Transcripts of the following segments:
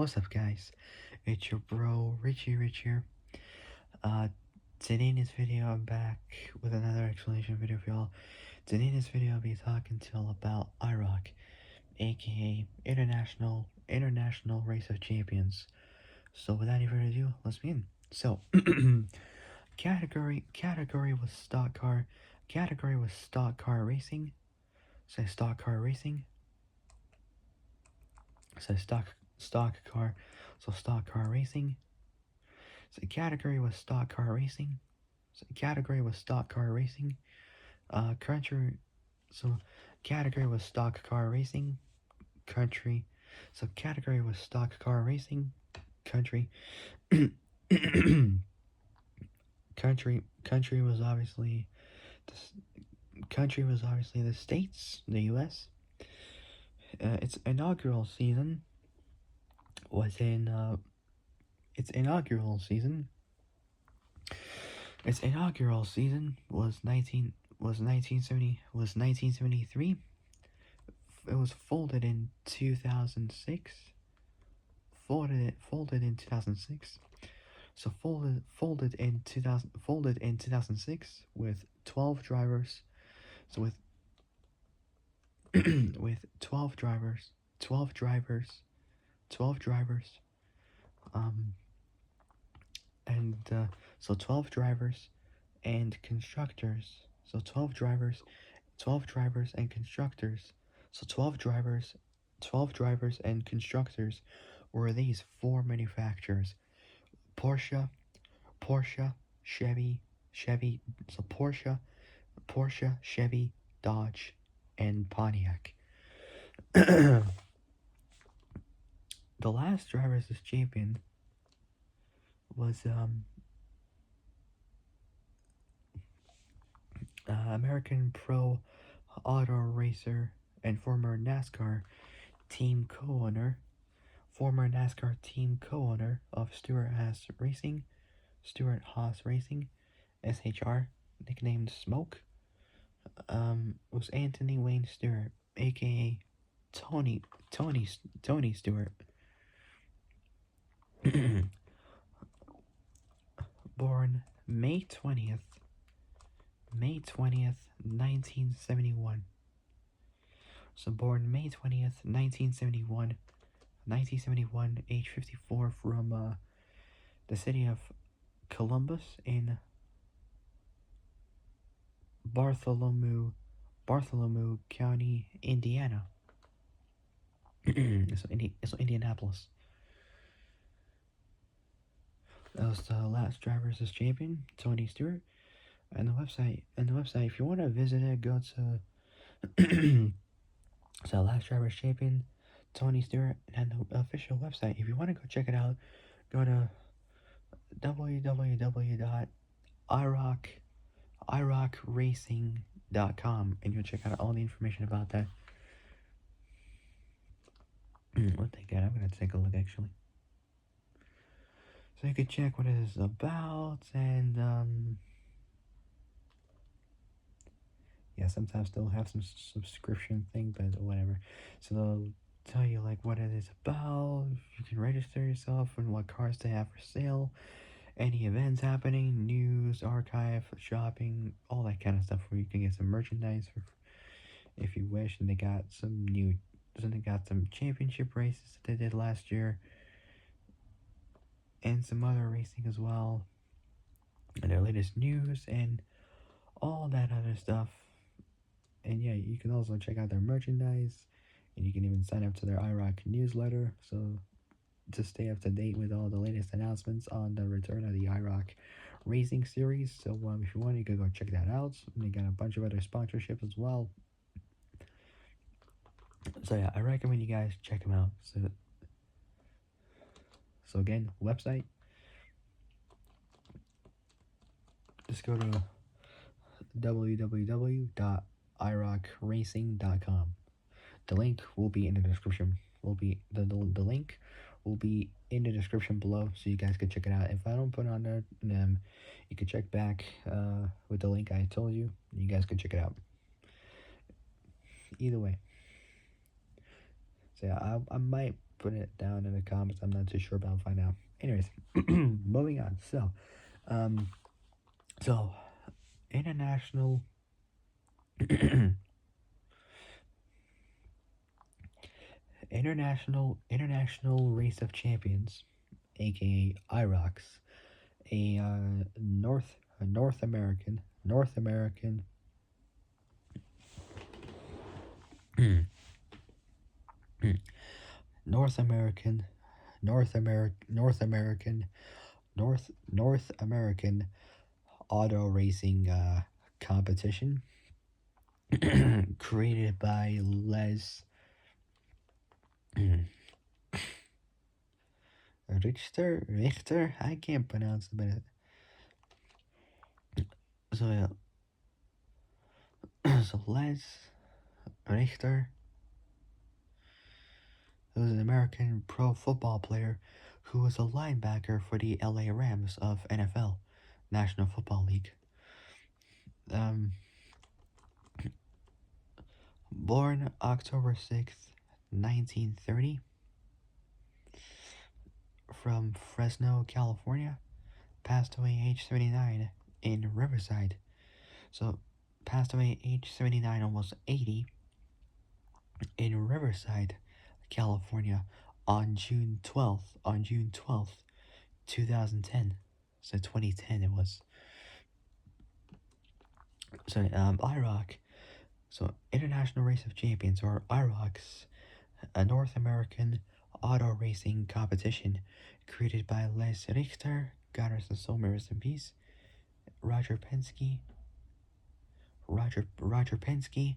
What's up, guys? It's your bro Richie Rich here. Uh, Today in this video, I'm back with another explanation video for y'all. Today in this video, I'll be talking to y'all about IROC, aka International Race of Champions. So, without any further ado, let's begin. So, category was stock car. Category was stock car racing. Say stock car racing. Say stock car. So stock car racing. So category was stock car racing. So category was stock car racing. Country. So category was stock car racing. Country. So category was stock car racing. Country. Country was obviously the states, the U.S. Its inaugural season was in its inaugural season was 1973. It was folded in 2006. Folded in 2006. So folded in 2006 with 12 drivers. So with with 12 drivers. And so 12 drivers and constructors. So 12 drivers and constructors. So 12 drivers and constructors were these four manufacturers: Porsche, Chevy, so Porsche, Chevy, Dodge, and Pontiac. The last drivers as champion was American Pro Auto Racer and former NASCAR team co-owner of Stewart Haas Racing, SHR, nicknamed Smoke, was Anthony Wayne Stewart, A.K.A. Tony Stewart. Born May 20th, 1971. So born May 20th, 1971, age 54, from the city of Columbus in Bartholomew County, Indiana. So Indianapolis. That was the last drivers as champion, Tony Stewart. And the website, if you want to visit it, go to so last drivers champion, Tony Stewart, and the official website. If you want to go check it out, go to www.irocracing.com and you'll check out all the information about that. What they got? I'm gonna take a look actually. So you can check what it is about, and yeah, sometimes they'll have some subscription thing, but whatever. So they'll tell you like what it is about, you can register yourself, and what cars they have for sale, any events happening, news, archive, shopping, all that kind of stuff, where you can get some merchandise if you wish. And they got some championship races that they did last year, and some other racing as well, and their latest news and all that other stuff. And yeah, you can also check out their merchandise, and you can even sign up to their IROC newsletter, so to stay up to date with all the latest announcements on the return of the IROC Racing Series. So if you want, you can go check that out. And they got a bunch of other sponsorships as well. So yeah, I recommend you guys check them out. So again, website, just go to www.irocracing.com. The link will be in the description. The link will be in the description below, so you guys can check it out. If I don't put it on there, you can check back with the link I told you. You guys can check it out. Either way. So yeah, I might put it down in the comments. I'm not too sure, but I'll find out. Anyways, moving on. Um, so international international race of champions, aka IROCs, a North American North American North American auto racing competition created by Les Richter. I can't pronounce the minute. So yeah, so Les Richter, who was an American pro football player who was a linebacker for the LA Rams of NFL, National Football League. Um, born October 6th, 1930, from Fresno, California, passed away age 79 in Riverside. So, passed away age 79, almost 80, in Riverside, California, on June 12th, 2010. So 2010 it was. So IROC, so International Race of Champions, or IROCs, a North American auto racing competition created by Les Richter, God rest his soul, may rest in peace, Roger Penske, Roger Penske,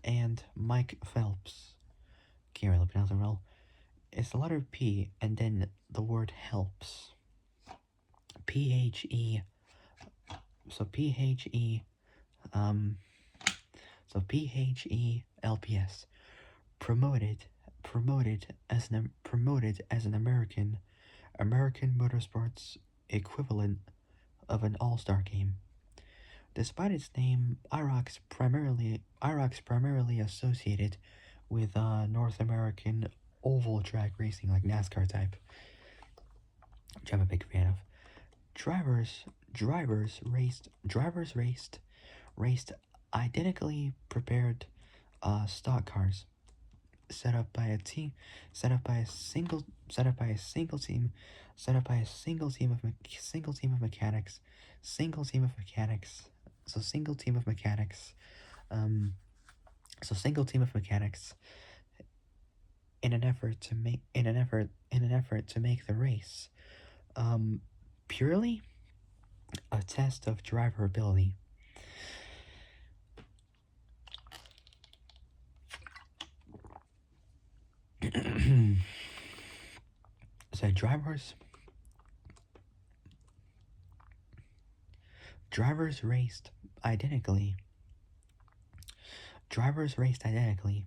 and Mike Phelps. Can't really pronounce it well. It's the letter P and then the word helps. P-H-E. So P-H-E. So P-H-E-L-P-S. Promoted as an American motorsports equivalent of an all-star game. Despite its name, IROC's primarily associated with North American oval track racing, like NASCAR type, which I'm a big fan of. Drivers raced identically prepared stock cars set up by a team set up by a single team mechanics single team of mechanics um single team of mechanics in an effort to make the race purely a test of driver ability. So drivers raced identically. Drivers raced identically.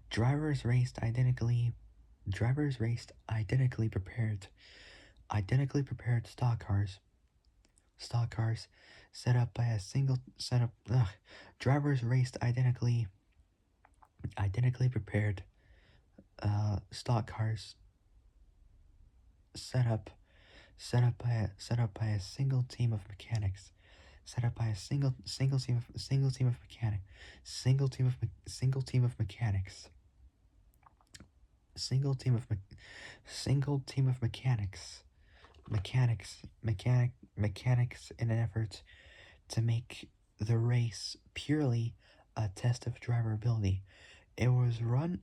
Drivers raced identically. Drivers raced identically prepared stock cars. Set up by a single set up. Drivers raced identically prepared stock cars set up by a single team of mechanics. Set up by a single team of mechanics. Single team of mechanics. Single team of mechanics. Mechanics in an effort to make the race purely a test of driver ability. It was run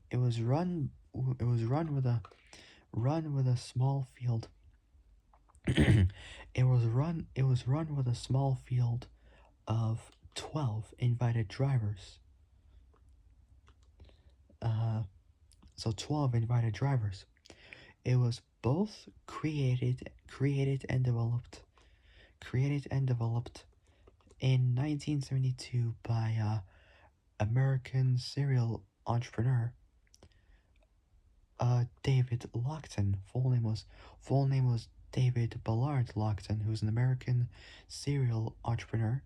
with a small field. It was run with a small field of 12 invited drivers. So 12 invited drivers. It was both created and developed in 1972 by American serial entrepreneur David Lockton. Full name was David Ballard Lockton, who's an American serial entrepreneur.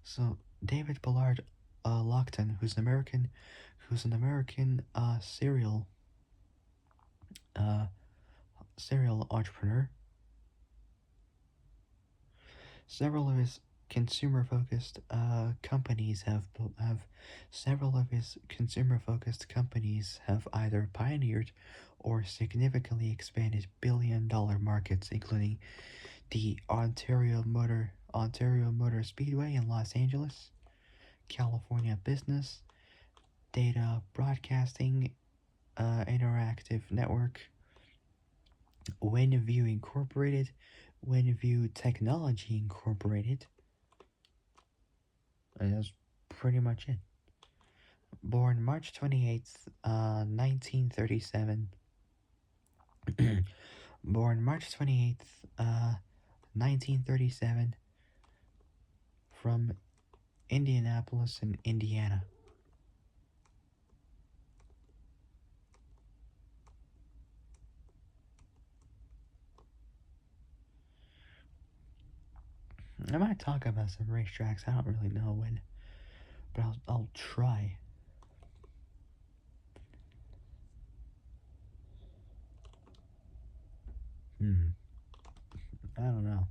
So David Ballard Lockton, who's an American uh, serial entrepreneur. Several of his consumer-focused companies have several of his consumer-focused companies have either pioneered or significantly expanded billion-dollar markets, including the Ontario Motor Speedway in Los Angeles, California Business, Data Broadcasting Interactive Network, Windview Incorporated, Windview Technology Incorporated, and that's pretty much it. Born March 28th, 1937. Born March 28th, 1937, from Indianapolis in Indiana. I might talk about some racetracks. I don't really know when, but I'll try. I don't know.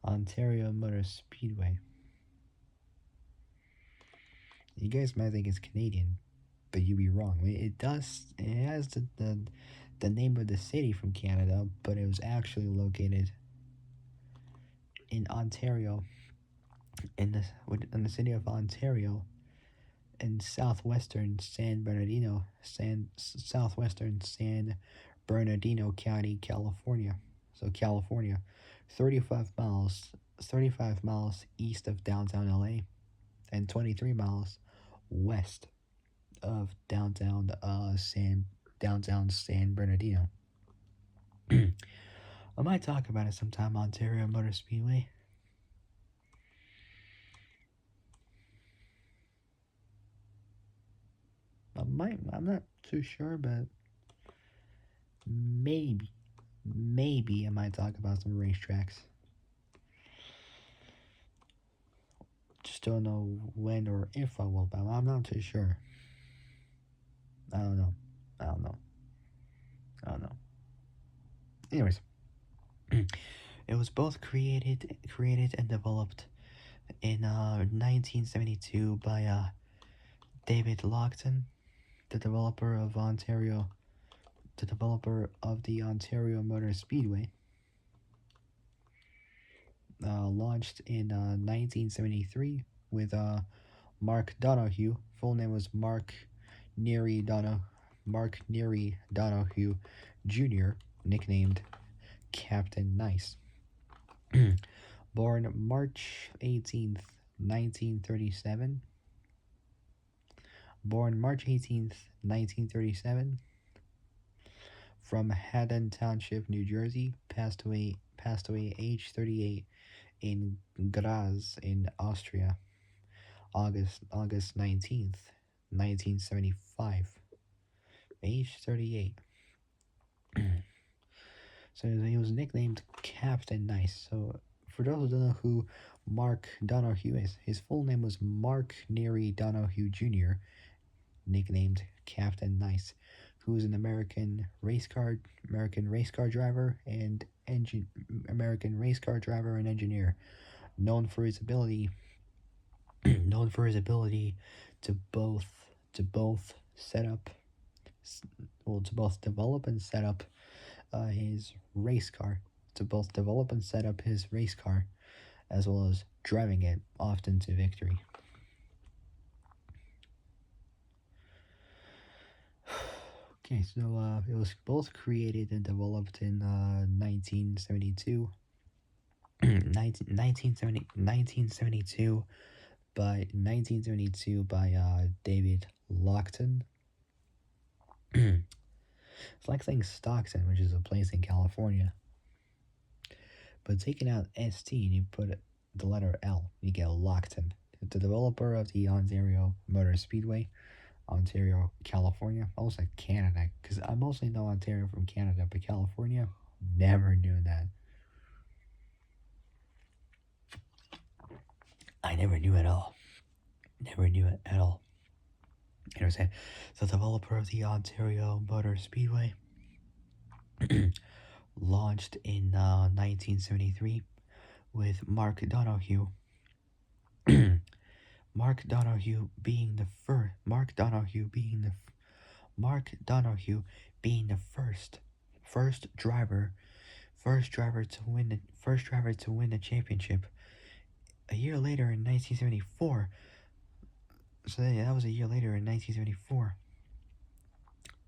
Ontario Motor Speedway. You guys might think it's Canadian, but you'd be wrong. It does. It has the name of the city from Canada, but it was actually located in Ontario, in the city of Ontario, in southwestern San Bernardino County, California. So California, 35 miles, 35 miles east of downtown LA, and 23 miles west of downtown San Bernardino. I might talk about it sometime. Ontario Motor Speedway. I'm not too sure, but maybe, maybe I might talk about some racetracks. Just don't know when or if I will, but I'm not too sure. I don't know. I don't know. I don't know. Anyways, it was both created and developed in 1972 by David Lockton, the developer of the Ontario Motor Speedway. Launched in 1973 with Mark Donohue. Full name was Mark Neary Donohue Jr., nicknamed Captain Nice. Born March 18th, 1937. Born March 18th, 1937. From Haddon Township, New Jersey. Passed away age 38 in Graz in Austria. August 19th, 1975. Age 38. So he was nicknamed Captain Nice. So for those who don't know who Mark Donohue is, his full name was Mark Neary Donohue Jr., nicknamed Captain Nice, who is an American race car driver and engineer, known for his ability to both set up to both develop and set up his race car as well as driving it often to victory. Okay, so it was both created and developed in 1972. 1972 by David Lockton. It's like saying Stockton, which is a place in California. But taking out ST and you put the letter L, you get Lockton. The developer of the Ontario Motor Speedway Ontario, California. I almost said Canada, because I mostly know Ontario from Canada, but California, never knew that. I never knew at all. Never knew it at all. You know what I'm saying? The developer of the Ontario Motor Speedway launched in 1973 with Mark Donohue being the first. Mark Donohue being the first driver first driver to win the championship. A year later in 1974. So yeah, that was a year later in 1974.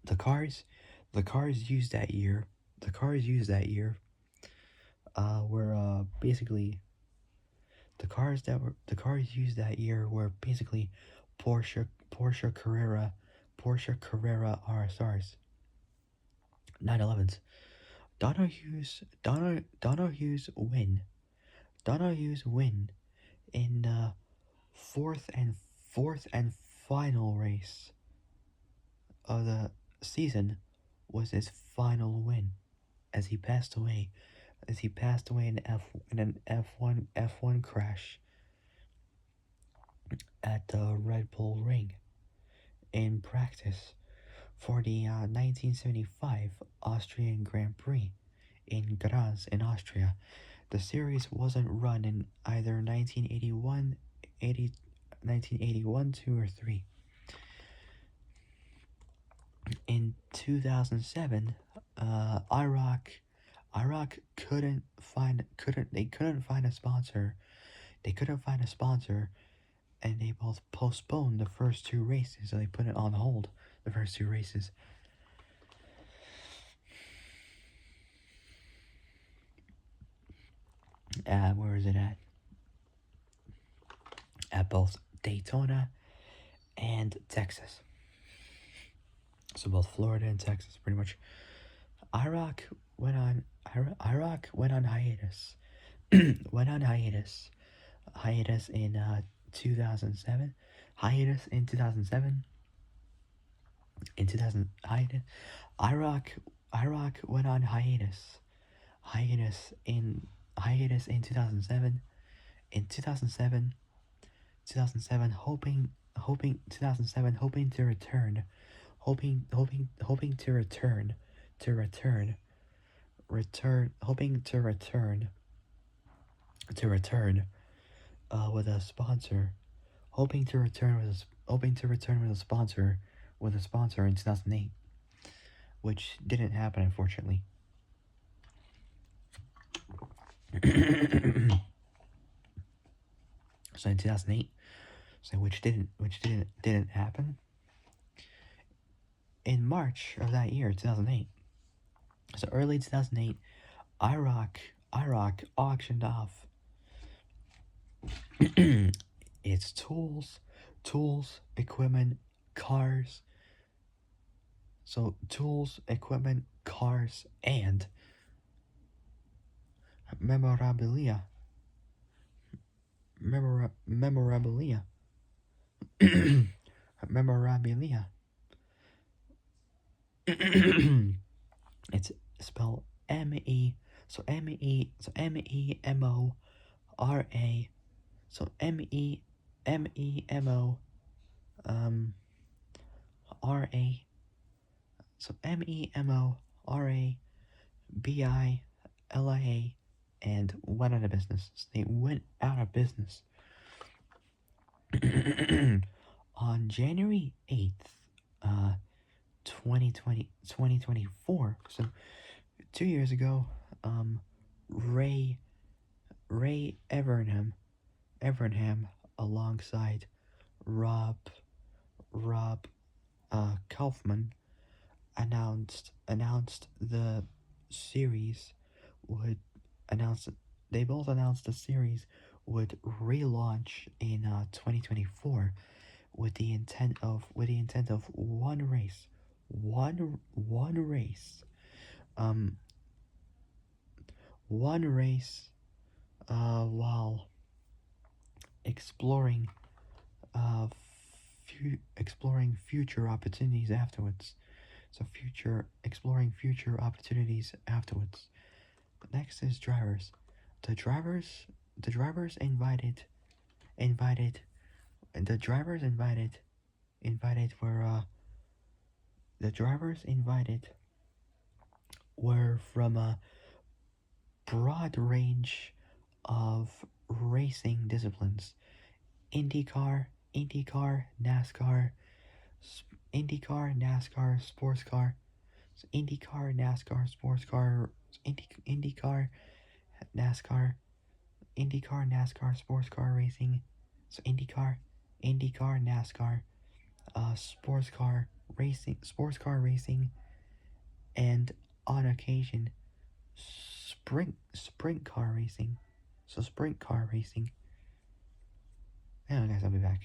The cars, the cars used that year. The cars used that year were basically the cars used that year were basically Porsche Carrera RSRs, 911s. Donohue's win in the fourth and final race of the season was his final win as he passed away in an F1 crash at the Red Bull Ring in practice for the 1975 Austrian Grand Prix in Graz in Austria. The series wasn't run in either 1981, 2, or 3. In 2007, IROC couldn't find a sponsor. They couldn't find a sponsor, and they both postponed the first two races. So they put it on hold. The first two races. Where is it at? At both Daytona and Texas. So both Florida and Texas, pretty much. IROC went on hiatus. Hiatus in 2007. Hiatus in 2007. In 2000, IROC went on hiatus. Hiatus in 2007. In 2007, hoping 2007, hoping to return, hoping to return, hoping to return with a sponsor, hoping to return with a sponsor in 2008, which didn't happen, unfortunately. So in 2008, which didn't happen. In March of that year, 2008. So early 2008, IROC auctioned off its tools, equipment, cars. So tools, equipment, cars, and memorabilia. Memorabilia. Memorabilia. It's spelled M-E, so M-E, so M-E-M-O-R-A, so M-E-M-E-M-O, R-A, so MEMORABILIA, and went out of business. So they went out of business. On January 8th, 2024, so 2 years ago, Ray Evernham, alongside Rob Kaufman, announced the series would they both announced the series would relaunch in 2024 with the intent of one race while exploring exploring future opportunities afterwards. So future exploring future opportunities afterwards. But next is drivers. The drivers the drivers invited the drivers invited were the drivers invited were from a broad range of racing disciplines: NASCAR, sports car, IndyCar, NASCAR, sports car racing. So NASCAR, sports car racing, and on occasion, sprint car racing. So sprint car racing. Anyway, guys, I'll be back.